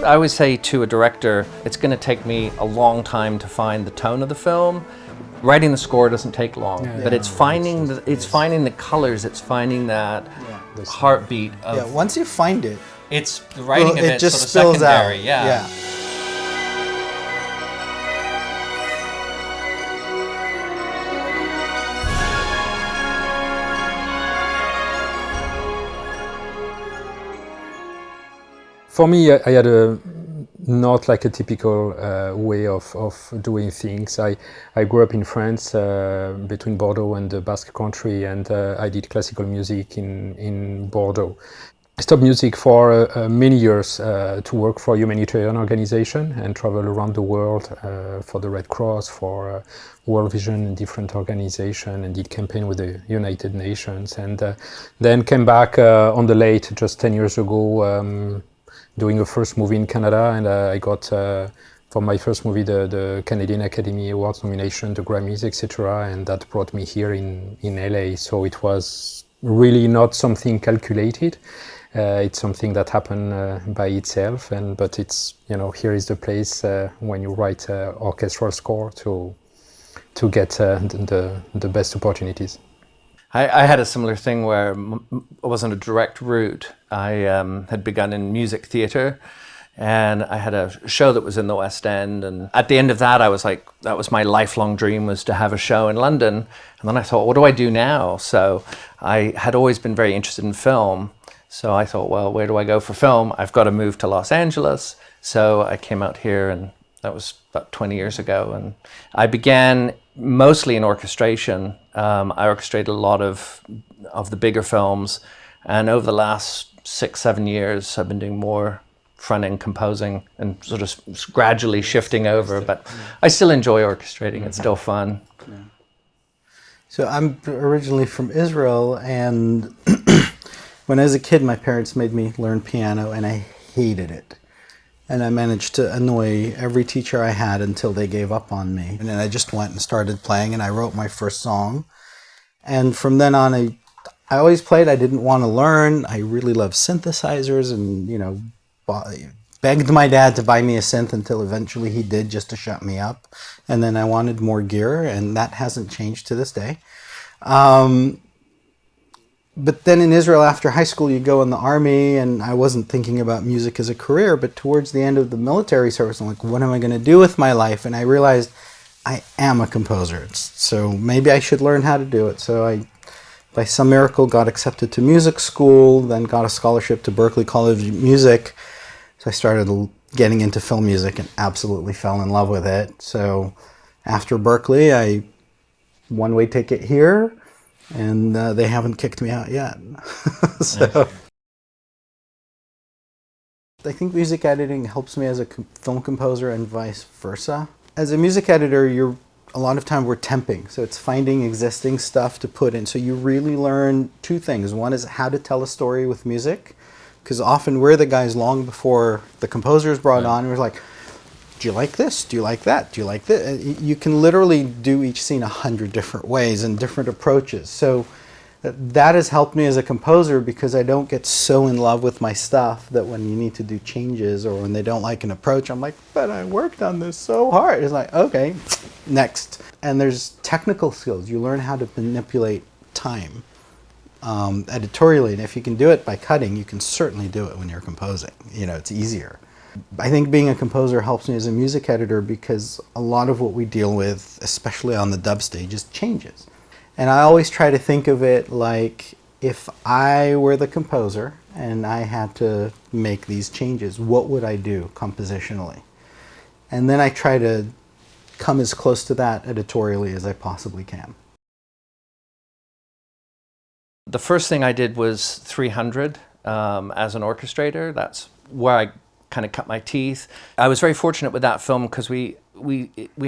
I always say to a director, it's going to take me a long time to find the tone of the film. Writing the score doesn't take long, but it's finding the colors, it's finding that heartbeat of... once you find it, it's the writing of it just sort of spills out. secondary, yeah. For me, I had not like a typical way of doing things. I grew up in France, between Bordeaux and the Basque Country, and I did classical music in Bordeaux. I stopped music for many years to work for a humanitarian organization and travel around the world for the Red Cross, for World Vision and different organizations, and did campaign with the United Nations, and then came back on the late, just 10 years ago, doing a first movie in Canada, and I got for my first movie the Canadian Academy Awards nomination, the Grammys, etc., and that brought me here in LA. So it was really not something calculated. It's something that happened by itself, but it's, here is the place when you write orchestral score to get the best opportunities. I had a similar thing where it wasn't a direct route. I had begun in music theatre, and I had a show that was in the West End, and at the end of that I was like, that was my lifelong dream, was to have a show in London. And then I thought, what do I do now? So I had always been very interested in film, so I thought, well, where do I go for film? I've got to move to Los Angeles. So I came out here, and that was about 20 years ago, and I began mostly in orchestration. I orchestrated a lot of the bigger films, and over the last 6-7 years I've been doing more front-end composing and sort of gradually shifting over, but I still enjoy orchestrating. It's still fun. So I'm originally from Israel, and when I was a kid my parents made me learn piano, and I hated it. And I managed to annoy every teacher I had until they gave up on me. And then I just went and started playing, and I wrote my first song. And from then on, I always played. I didn't want to learn. I really loved synthesizers, and, begged my dad to buy me a synth until eventually he did, just to shut me up. And then I wanted more gear, and that hasn't changed to this day. But then in Israel, after high school, you go in the army, and I wasn't thinking about music as a career, but towards the end of the military service, I'm like, what am I going to do with my life? And I realized I am a composer, so maybe I should learn how to do it. So I, by some miracle, got accepted to music school, then got a scholarship to Berklee College of Music. So I started getting into film music and absolutely fell in love with it. So after Berklee, I one-way ticket here, and they haven't kicked me out yet. So I think music editing helps me as a film composer and vice versa. As a music editor, a lot of time we're temping, so it's finding existing stuff to put in. So you really learn two things. One is how to tell a story with music, because often we're the guys long before the composer is brought on, and we're like, do you like this? Do you like that? Do you like this? You can literally do each scene 100 different ways and different approaches. So that has helped me as a composer, because I don't get so in love with my stuff that when you need to do changes or when they don't like an approach, I'm like, but I worked on this so hard. It's like, okay, next. And there's technical skills. You learn how to manipulate time editorially. And if you can do it by cutting, you can certainly do it when you're composing. It's easier. I think being a composer helps me as a music editor, because a lot of what we deal with, especially on the dub stage, is changes. And I always try to think of it like, if I were the composer and I had to make these changes, what would I do compositionally? And then I try to come as close to that editorially as I possibly can. The first thing I did was 300 as an orchestrator. That's where I kind of cut my teeth. I was very fortunate with that film, because we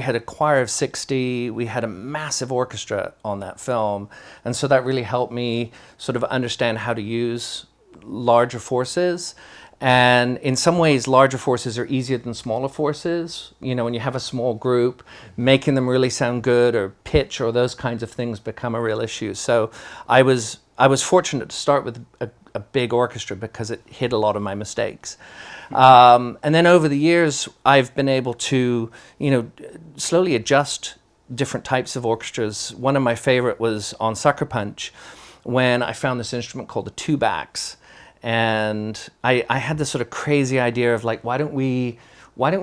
had a choir of 60, we had a massive orchestra on that film, and so that really helped me sort of understand how to use larger forces. And in some ways, larger forces are easier than smaller forces. When you have a small group, making them really sound good, or pitch, or those kinds of things become a real issue. So I was fortunate to start with a big orchestra because it hid a lot of my mistakes. And then over the years, I've been able to, slowly adjust different types of orchestras. One of my favorite was on Sucker Punch, when I found this instrument called the two-backs. And I had this sort of crazy idea of like, why don't we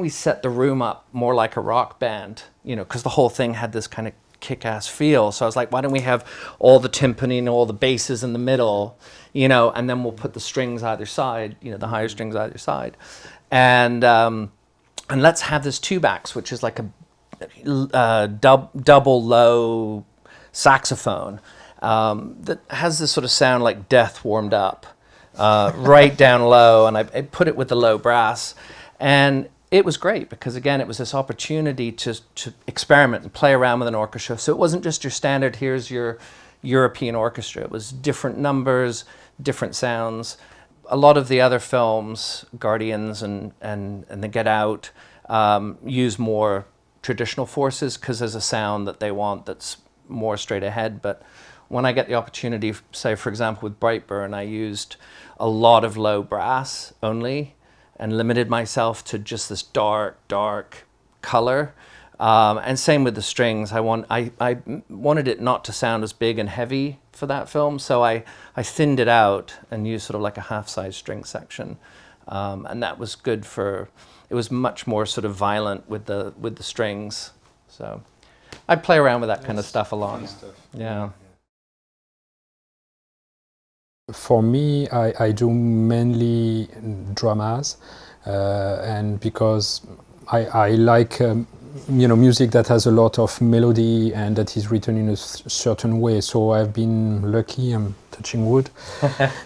set the room up more like a rock band? Because the whole thing had this kind of kick-ass feel. So I was like, why don't we have all the timpani and all the basses in the middle, and then we'll put the strings either side, the higher strings either side. And let's have this two-backs, which is like a double low saxophone that has this sort of sound like death warmed up, right down low. And I put it with the low brass. And it was great because, again, it was this opportunity to experiment and play around with an orchestra. So it wasn't just your standard, here's your European orchestra. It was different numbers, different sounds. A lot of the other films, Guardians and the Get Out, use more traditional forces because there's a sound that they want that's more straight ahead. But when I get the opportunity, say, for example, with Brightburn, I used a lot of low brass only, and limited myself to just this dark color. And same with the strings. I wanted it not to sound as big and heavy for that film, so I thinned it out and used sort of like a half-size string section. And that was good it was much more sort of violent with the strings. So I play around with that kind of stuff a lot. Yeah. For me, I do mainly dramas, and because I like music that has a lot of melody and that is written in a certain way. So I've been lucky, I'm touching wood,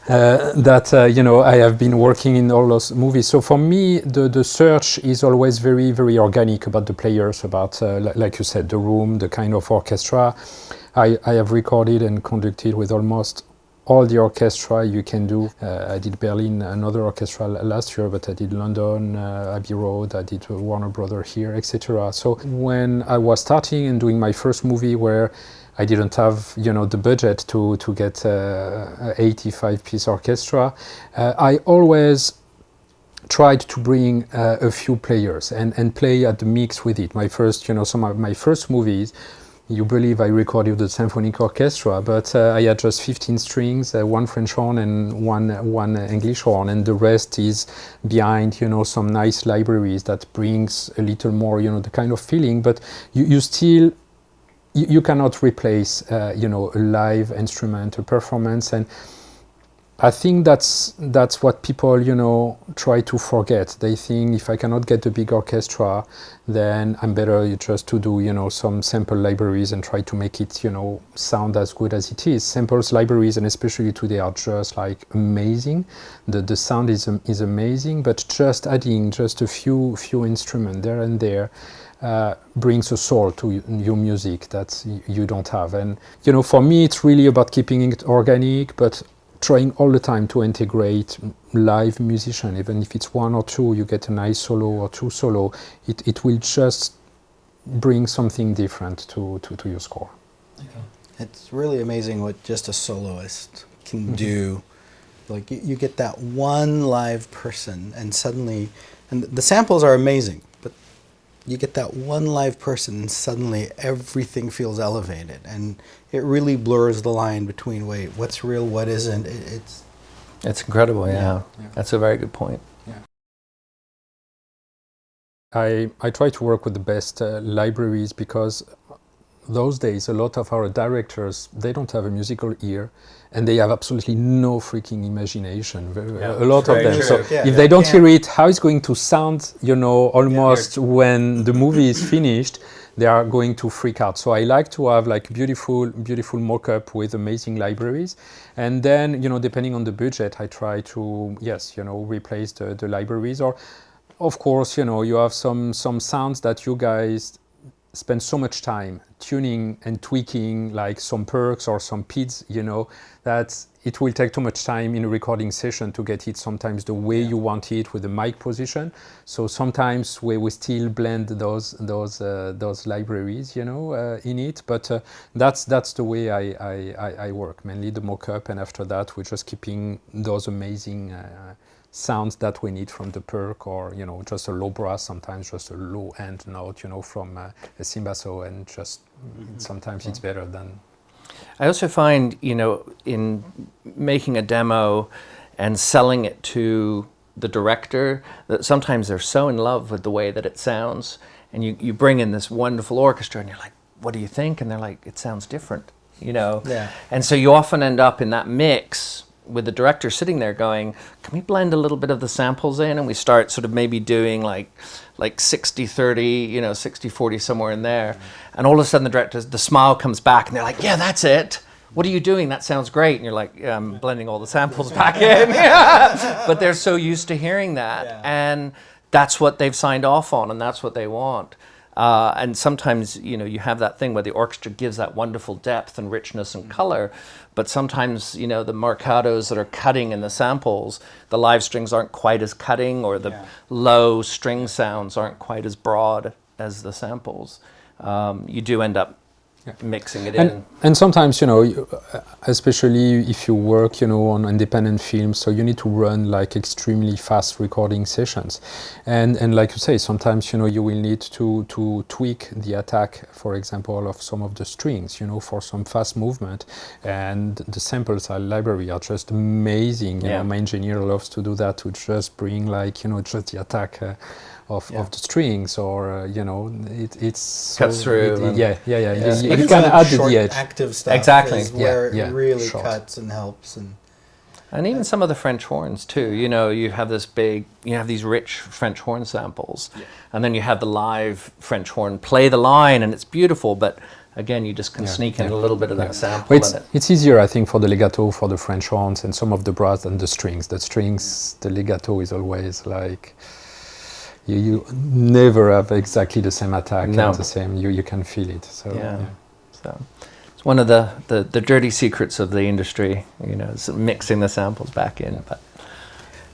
that I have been working in all those movies. So for me, the search is always very, very organic about the players, about like you said, the room, the kind of orchestra. I have recorded and conducted with almost all the orchestra you can do. I did Berlin, another orchestra last year, but I did London, Abbey Road, I did Warner Brothers here, etc. So when I was starting and doing my first movie where I didn't have, the budget to get a 85-piece orchestra, I always tried to bring a few players and play at the mix with it. My first, some of my first movies, you believe I recorded the symphonic orchestra, but I had just 15 strings, one French horn and one English horn, and the rest is behind, some nice libraries that brings a little more, the kind of feeling. But you still, you cannot replace, a live instrument, a performance, and I think that's what people, try to forget. They think if I cannot get a big orchestra, then I'm better just to do, some sample libraries and try to make it, sound as good as it is. Samples libraries, and especially today, are just like amazing. The sound is amazing, but just adding just a few instruments there and there brings a soul to your music that you don't have. And, for me, it's really about keeping it organic, but trying all the time to integrate live musician. Even if it's one or two, you get a nice solo or two solo, it will just bring something different to your score. Okay. It's really amazing what just a soloist can do. Like you get that one live person and suddenly, and the samples are amazing, but you get that one live person and suddenly everything feels elevated, and it really blurs the line between, wait, what's real, what isn't. It's incredible, yeah. That's a very good point. I try to work with the best libraries, because those days a lot of our directors, they don't have a musical ear and they have absolutely no freaking imagination, a lot of them. True. So if they don't hear it, how it's going to sound, almost when the movie is finished, they are going to freak out. So I like to have like beautiful mock-up with amazing libraries, and then depending on the budget, I try to replace the libraries. Or of course you have some sounds that you guys spend so much time tuning and tweaking like some perks or some PIDs, that it will take too much time in a recording session to get it sometimes the way you want it with the mic position. So sometimes we still blend those libraries, in it. But that's the way I work, mainly the mock-up, and after that we're just keeping those amazing sounds that we need from the perk, or just a low brass, sometimes just a low end note, from a Simbasso, and just sometimes it's better than. I also find, in making a demo and selling it to the director, that sometimes they're so in love with the way that it sounds, and you bring in this wonderful orchestra and you're like, what do you think? And they're like, it sounds different, Yeah. And so you often end up in that mix with the director sitting there going, can we blend a little bit of the samples in? And we start sort of maybe doing like 60-30, 60-40, somewhere in there. And all of a sudden the smile comes back and they're like, yeah, that's it. What are you doing? That sounds great. And you're like, yeah, I'm blending all the samples back in. Yeah. But they're so used to hearing that. Yeah. And that's what they've signed off on, and that's what they want. And sometimes, you have that thing where the orchestra gives that wonderful depth and richness and color, but sometimes, the marcatos that are cutting in the samples, the live strings aren't quite as cutting, or the low string sounds aren't quite as broad as the samples. You do end up mixing it in. And sometimes, especially if you work, on independent films, so you need to run like extremely fast recording sessions. And like you say, sometimes, you will need to tweak the attack, for example, of some of the strings, for some fast movement. And the samples library are just amazing. My engineer loves to do that, to just bring just the attack of the strings, or it's cuts so through. You can add the edge. Active stuff Exactly. is where it really short. cuts and helps, And even some of the French horns too. You have these rich French horn samples, and then you have the live French horn play the line, and it's beautiful. But again, you just can sneak in a little bit of that sample. Well, it's easier, I think, for the legato, for the French horns, and some of the brass than the strings. The strings, the legato is always like. You never have exactly the same attack and the same. You can feel it. So so it's one of the dirty secrets of the industry. Is mixing the samples back in.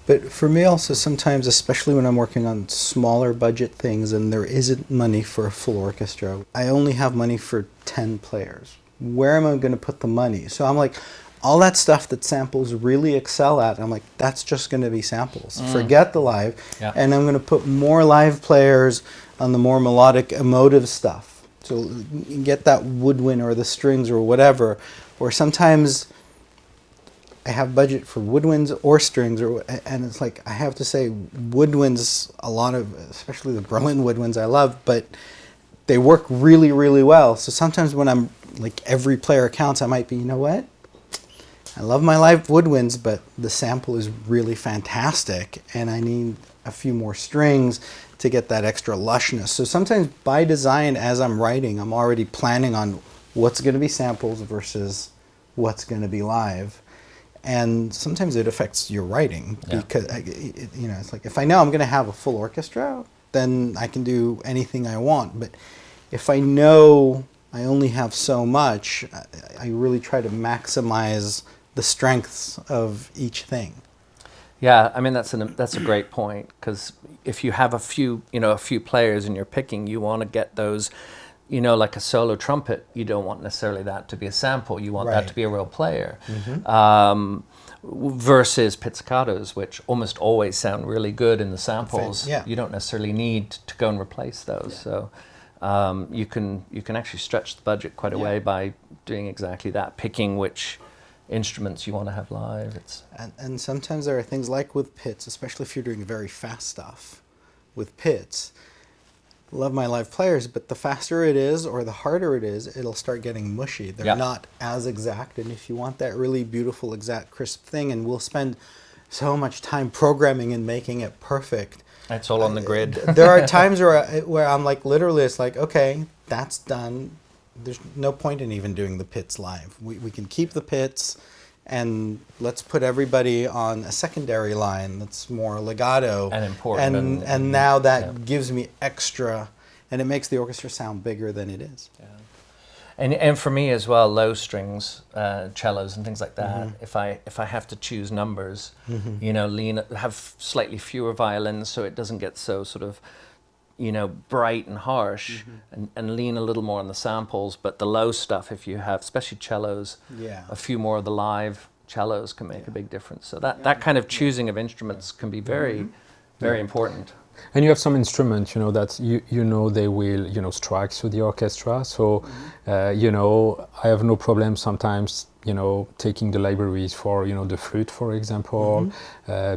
But for me also, sometimes, especially when I'm working on smaller budget things and there isn't money for a full orchestra, I only have money for 10 players. Where am I going to put the money? So I'm like, all that stuff that samples really excel at, I'm like, that's just going to be samples. Forget the live. Yeah. And I'm going to put more live players on the more melodic, emotive stuff. So you get that woodwind or the strings or whatever. Or sometimes I have budget for woodwinds or strings, and it's like, I have to say, woodwinds, a lot of, especially the Berlin woodwinds I love, but they work really, really well. So sometimes when I'm like, every player counts, I might be, you know what? I love my live woodwinds, but the sample is really fantastic, and I need a few more strings to get that extra lushness. So sometimes by design, as I'm writing, I'm already planning on what's going to be samples versus what's going to be live. And sometimes it affects your writing, because it's like, if I know I'm going to have a full orchestra, then I can do anything I want. But if I know I only have so much, I really try to maximize the strengths of each thing. Yeah, I mean that's a great point, because if you have a few players and you're picking, you want to get those, like a solo trumpet. You don't want necessarily that to be a sample. You want that to be a real player. Versus pizzicatos, which almost always sound really good in the samples. You don't necessarily need to go and replace those. So you can actually stretch the budget quite a way by doing exactly that, picking which instruments you want to have live. And sometimes there are things like with pits, especially if you're doing very fast stuff with pits. Love my live players, but the faster it is or the harder it is, it'll start getting mushy. They're not as exact, and if you want that really beautiful, exact, crisp thing, and we'll spend so much time programming and making it perfect. It's all on the grid. There are times where I'm like, literally, it's like, okay, that's done. There's no point in even doing the pits live. We can keep the pits, and let's put everybody on a secondary line that's more legato and important. And now that gives me extra and it makes the orchestra sound bigger than it is. Yeah. And for me as well, low strings, cellos and things like that. If I have to choose numbers, you know, have slightly fewer violins so it doesn't get so sort of, you know, bright and harsh, and lean a little more on the samples. But the low stuff, if you have, especially cellos, a few more of the live cellos can make a big difference. So that kind of choosing of instruments can be very, very important. And you have some instruments, you know, that you know they will, you know, strike through the orchestra. So, you know, I have no problem sometimes, you know, taking the libraries for, you know, the flute, for example,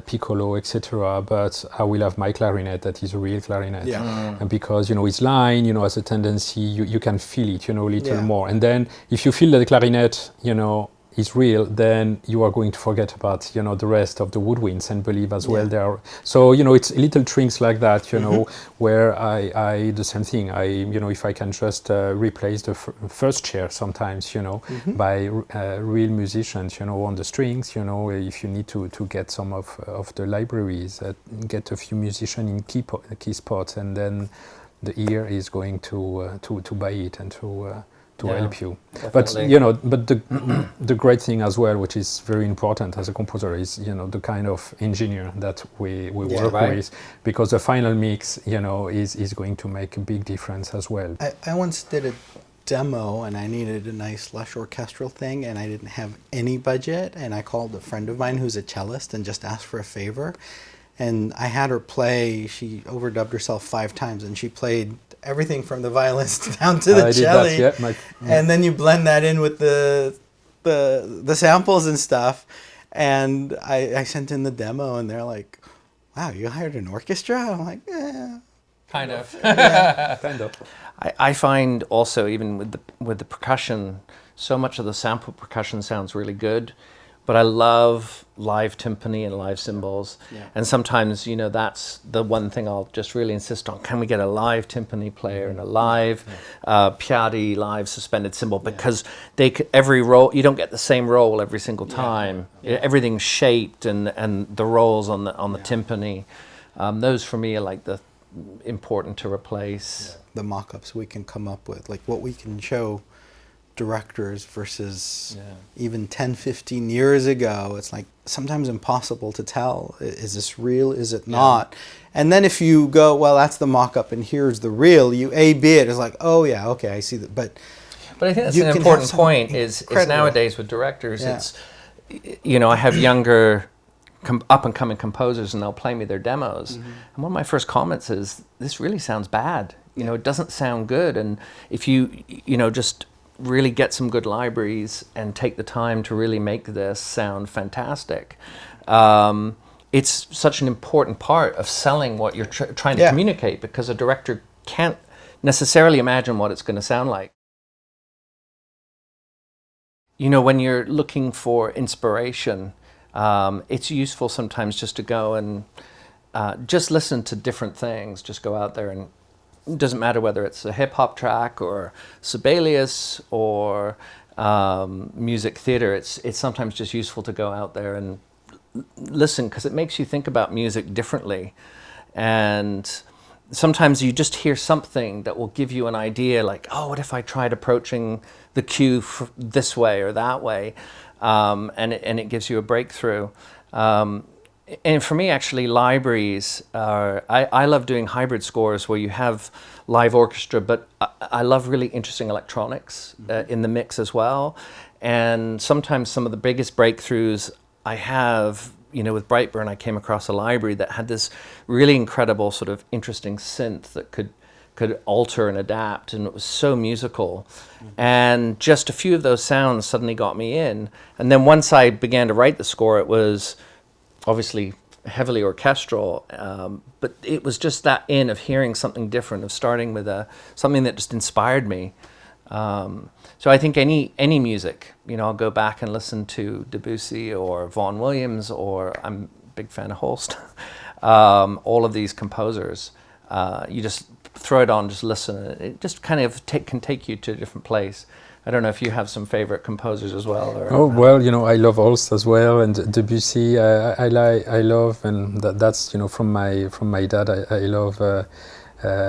piccolo, etc. But I will have my clarinet that is a real clarinet. And because, you know, its line, you know, has a tendency, you can feel it, you know, a little more. And then if you feel that the clarinet, you know, is real, then you are going to forget about, you know, the rest of the woodwinds and believe as well there are. So, you know, it's little tricks like that, you know, where I the same thing. You know, if I can just replace the first chair sometimes, you know, by real musicians, you know, on the strings, you know, if you need to get some of the libraries, get a few musicians in key spots, and then the ear is going to buy it and to help you. Definitely. But you know, but the great thing as well, which is very important as a composer, is, you know, the kind of engineer that we work with, because the final mix, you know, is going to make a big difference as well. I once did a demo and I needed a nice lush orchestral thing and I didn't have any budget, and I called a friend of mine who's a cellist and just asked for a favor, and I had her play. She overdubbed herself 5 times and she played everything from the violins down to the cello, and then you blend that in with the samples and stuff. And I sent in the demo, and they're like, "Wow, you hired an orchestra?" I'm like, "Yeah, kind of." Kind of. I find also, even with the percussion, so much of the sample percussion sounds really good. But I love live timpani and live cymbals. And sometimes, you know, that's the one thing I'll just really insist on. Can we get a live timpani player and a live piatti, live suspended cymbal? Because every roll, you don't get the same roll every single time. Everything's shaped, and the rolls on the timpani. Those for me are like the important to replace. The mock-ups we can come up with, like what we can show directors versus even 10, 15 years ago, it's like sometimes impossible to tell. Is this real? Is it not? And then if you go, well, that's the mock-up and here's the real, you A-B it, it's like, oh yeah, okay, I see that. But I think that's an important point is nowadays with directors, it's, you know, I have younger up-and-coming composers and they'll play me their demos. And one of my first comments is, this really sounds bad. You know, it doesn't sound good. And if you know, just really get some good libraries and take the time to really make this sound fantastic. It's such an important part of selling what you're trying to communicate, because a director can't necessarily imagine what it's going to sound like. You know, when you're looking for inspiration, it's useful sometimes just to go and just listen to different things. Just go out there, and it doesn't matter whether it's a hip-hop track or Sibelius or music theater. It's sometimes just useful to go out there and listen, because it makes you think about music differently. And sometimes you just hear something that will give you an idea, like, oh, what if I tried approaching the cue this way or that way? And it gives you a breakthrough. And for me, actually, libraries are, I love doing hybrid scores where you have live orchestra, but I love really interesting electronics in the mix as well. And sometimes some of the biggest breakthroughs I have, you know, with Brightburn, I came across a library that had this really incredible sort of interesting synth that could alter and adapt, and it was so musical. And just a few of those sounds suddenly got me in. And then once I began to write the score, it was obviously heavily orchestral, but it was just that of hearing something different, of starting with something that just inspired me. So I think any music, you know, I'll go back and listen to Debussy or Vaughan Williams, or I'm a big fan of Holst. All of these composers, you just throw it on, just listen. It just kind of can take you to a different place. I don't know if you have some favorite composers as well. Oh well, you know, I love Holst as well, and Debussy. I love, and that's, you know, from my dad. I love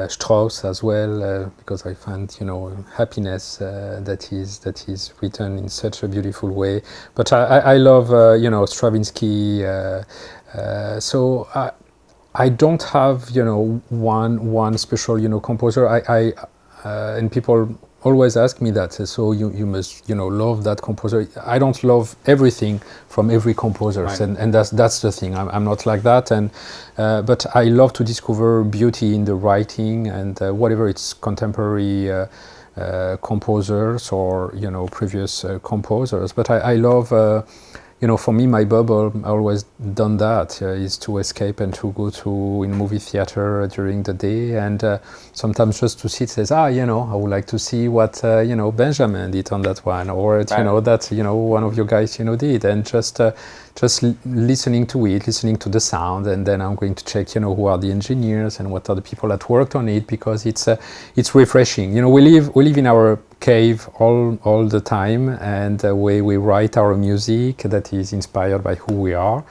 Strauss as well, because I find happiness that is written in such a beautiful way. But I love Stravinsky. So I don't have one special composer. And people always ask me that. So you must love that composer. I don't love everything from every composer, right. and that's the thing. I'm not like that. And but I love to discover beauty in the writing, and whatever it's contemporary composers or previous composers. But I love. For me, my bubble, I always done that, is to escape and to go to in movie theater during the day, and sometimes just to sit, says, I would like to see what, Benjamin did on that one, or, right. That, one of you guys, did, and just listening to it, listening to the sound, and then I'm going to check, who are the engineers and what are the people that worked on it, because it's refreshing. We live in our cave all the time, and we write our music that is inspired by who we are,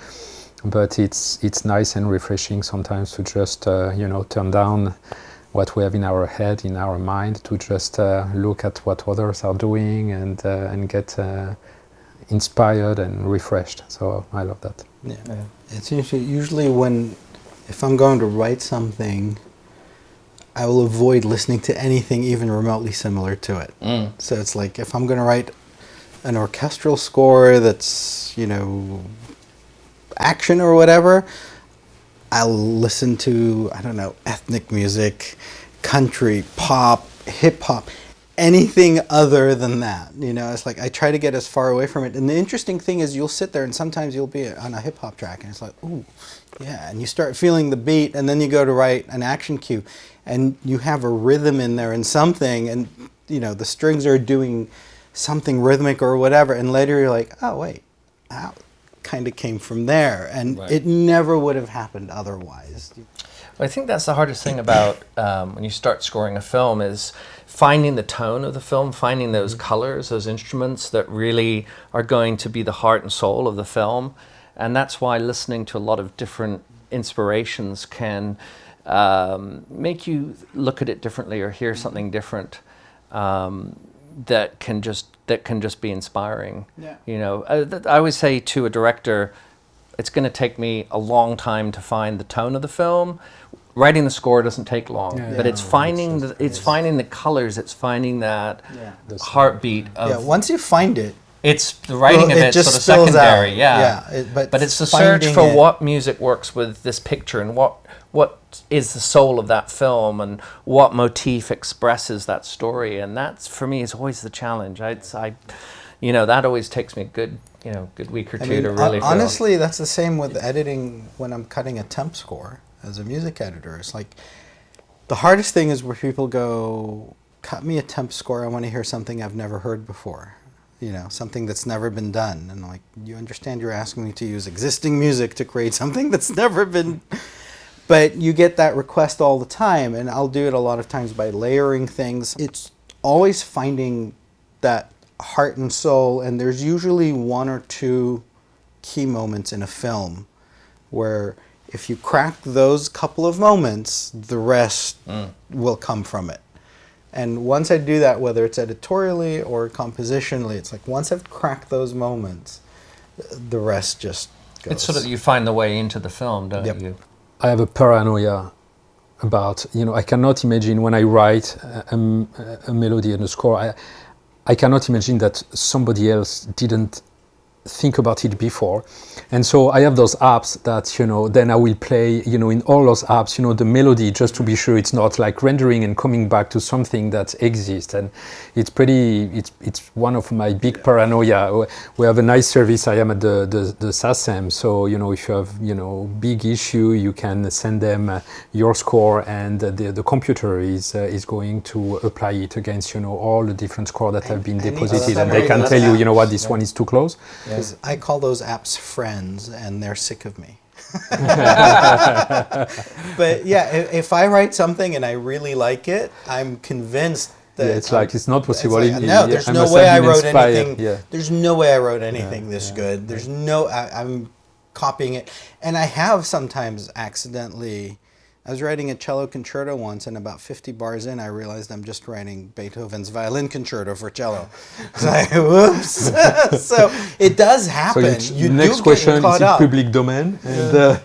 but it's nice and refreshing sometimes to just turn down what we have in our head, in our mind, to just look at what others are doing and get inspired and refreshed. So I love that. Yeah. It's usually if I'm going to write something, I will avoid listening to anything even remotely similar to it. So it's like, if I'm going to write an orchestral score that's, action or whatever, I'll listen to, I don't know, ethnic music, country, pop, hip hop, anything other than that. It's like I try to get as far away from it. And the interesting thing is, you'll sit there and sometimes you'll be on a hip hop track and it's like, ooh, yeah, and you start feeling the beat, and then you go to write an action cue and you have a rhythm in there and something, and the strings are doing something rhythmic or whatever, and later you're like, oh wait, that kind of came from there, and right. It never would have happened otherwise. Well, I think that's the hardest thing about when you start scoring a film, is finding the tone of the film, finding those colors, those instruments that really are going to be the heart and soul of the film. And that's why listening to a lot of different inspirations can make you look at it differently or hear something different that can just be inspiring. Yeah. I always say to a director, it's going to take me a long time to find the tone of the film. Writing the score doesn't take long, but it's finding the colors, it's finding that heartbeat of. Once you find it. It's the writing of it sort of secondary, but it's the search for what music works with this picture, and what is the soul of that film, and what motif expresses that story, and that's, for me, is always the challenge. That always takes me a good week or two to really. Honestly, that's the same with editing when I'm cutting a temp score as a music editor. It's like the hardest thing is where people go, cut me a temp score. I want to hear something I've never heard before. Something that's never been done. And like, you understand you're asking me to use existing music to create something that's never been... But you get that request all the time, and I'll do it a lot of times by layering things. It's always finding that heart and soul, and there's usually one or two key moments in a film where if you crack those couple of moments, the rest will come from it. And once I do that, whether it's editorially or compositionally, it's like once I've cracked those moments, the rest just goes. It's sort of, you find the way into the film, don't you? I have a paranoia about, I cannot imagine when I write a melody and a score, I cannot imagine that somebody else didn't think about it before. And so I have those apps that, then I will play, in all those apps, the melody, just to be sure it's not like rendering and coming back to something that exists. And it's it's one of my big paranoia. We have a nice service. I am at the SACEM. So, if you have, big issue, you can send them your score, and the computer is going to apply it against, all the different scores that have been deposited. And they can tell you, what, this one is too close. Because I call those apps friends, and they're sick of me. But yeah, if I write something and I really like it, I'm convinced that it's not possible. There's no way I wrote anything. Yeah. There's no way I wrote anything this good. There's no. I'm copying it, and I have sometimes accidentally I was writing a cello concerto once, and about 50 bars in, I realized I'm just writing Beethoven's violin concerto for cello. It's like, whoops. So it does happen. So you next do question, get caught is it up. public domain? And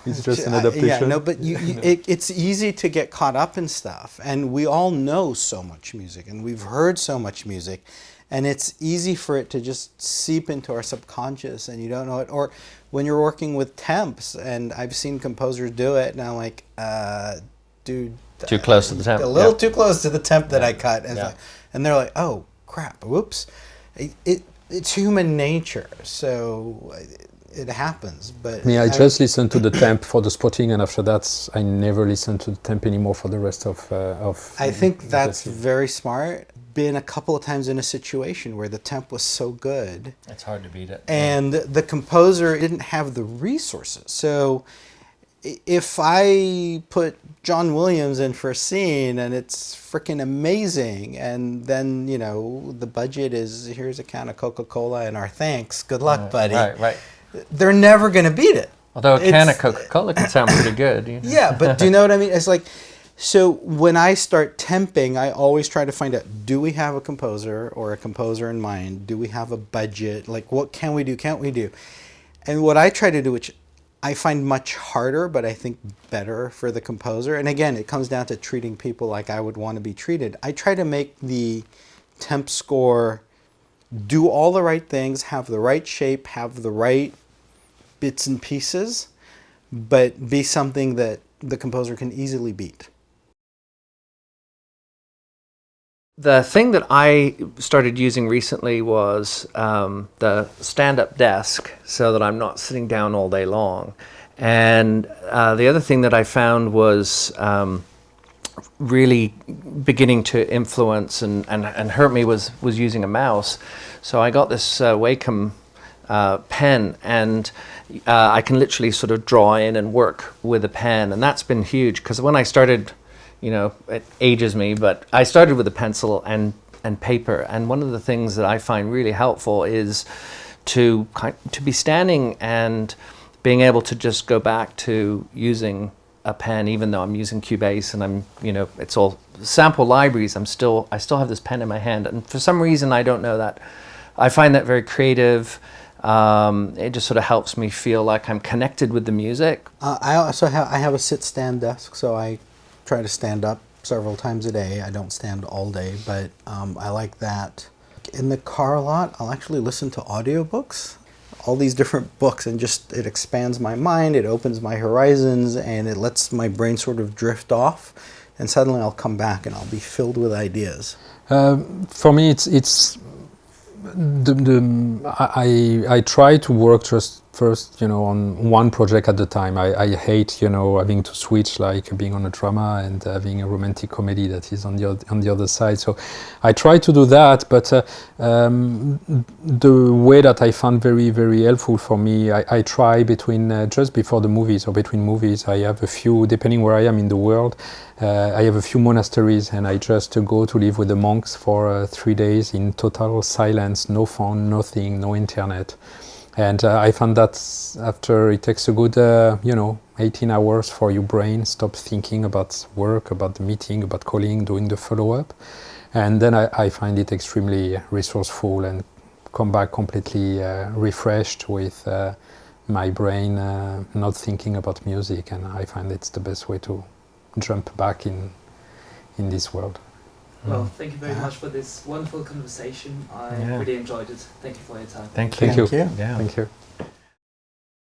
it's just an adaptation? Yeah, no, but it's easy to get caught up in stuff. And we all know so much music, and we've heard so much music. And it's easy for it to just seep into our subconscious, and you don't know it. Or when you're working with temps, and I've seen composers do it, and I'm like, dude, Too close to the temp. a little too close to the temp that I cut. And, Yeah. like, and they're like, oh crap, whoops. It's human nature, so it happens. But I just listened to the temp for the spotting, and after that, I never listened to the temp anymore for the rest of. I think that's very smart. Been a couple of times in a situation where the temp was so good, It's hard to beat it. and the composer didn't have the resources. So if I put John Williams in for a scene and it's freaking amazing, and then, you know, the budget is, here's a can of Coca-Cola and our thanks, good luck, buddy. Right. They're never going to beat it. Although a can of Coca-Cola can sound pretty good. You know? Yeah, but do you know what I mean? It's like, so when I start temping, I always try to find out, do we have a composer or a composer in mind? Do we have a budget? Like, what can we do, can't we do? And what I try to do, which I find much harder, but I think better for the composer, and again, it comes down to treating people like I would want to be treated. I try to make the temp score do all the right things, have the right shape, have the right bits and pieces, but be something that the composer can easily beat. The thing that I started using recently was the stand-up desk, so that I'm not sitting down all day long. And the other thing that I found was really beginning to influence and hurt me was using a mouse. So I got this Wacom pen, and I can literally sort of draw in and work with a pen, and that's been huge, because when I started, you know, it ages me, but I started with a pencil and paper. And one of the things that I find really helpful is to be standing and being able to just go back to using a pen, even though I'm using Cubase and I'm, you know, it's all sample libraries. I still have this pen in my hand, and for some reason I don't know that. I find that very creative. It just sort of helps me feel like I'm connected with the music. I also have a sit-stand desk, so I try to stand up several times a day. I don't stand all day, but I like that. In the car a lot, I'll actually listen to audiobooks, all these different books, and just it expands my mind, it opens my horizons, and it lets my brain sort of drift off, and suddenly I'll come back and I'll be filled with ideas. For me, it's I try to work just first, you know, on one project at a time. I hate, you know, having to switch, like being on a drama and having a romantic comedy that is on the other side. So I try to do that, but the way that I found very, very helpful for me, I try between just before the movies or between movies, I have a few, depending where I am in the world, I have a few monasteries, and I just go to live with the monks for 3 days in total silence, no phone, nothing, no internet. And I found that after it takes a good, 18 hours for your brain, stop thinking about work, about the meeting, about calling, doing the follow-up. And then I find it extremely resourceful and come back completely refreshed with my brain not thinking about music. And I find it's the best way to jump back in this world. Well, thank you very much for this wonderful conversation. I really enjoyed it. Thank you for your time. Thank you. Thank you. Thank you. Yeah. Thank you.